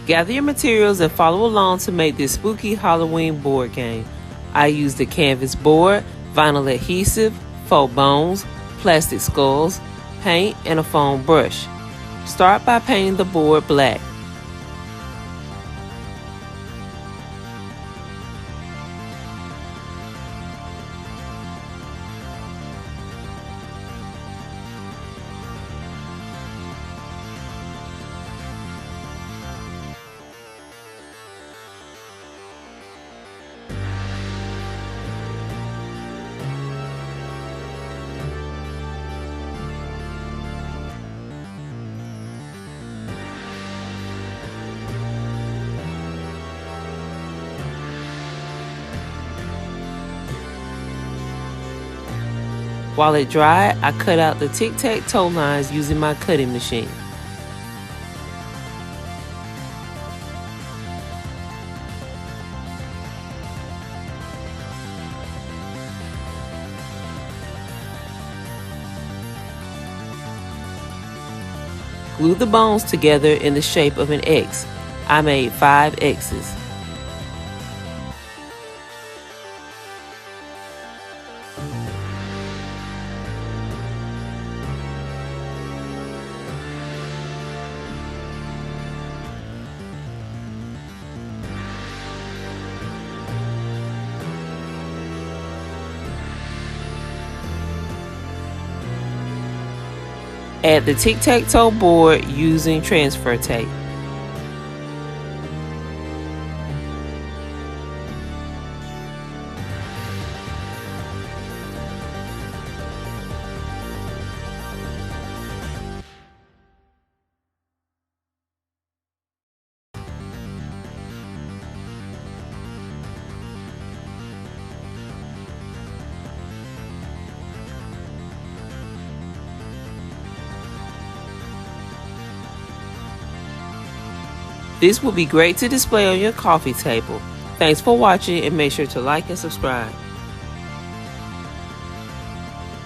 Gather your materials and follow along to make this spooky Halloween board game. I used a canvas board, vinyl adhesive, faux bones, plastic skulls, paint, and a foam brush. Start by painting the board black. While it dried, I cut out the tic-tac-toe lines using my cutting machine. Glue the bones together in the shape of an X. I made 5 X's. Add the tic-tac-toe board using transfer tape. This will be great to display on your coffee table. Thanks for watching and make sure to like and subscribe.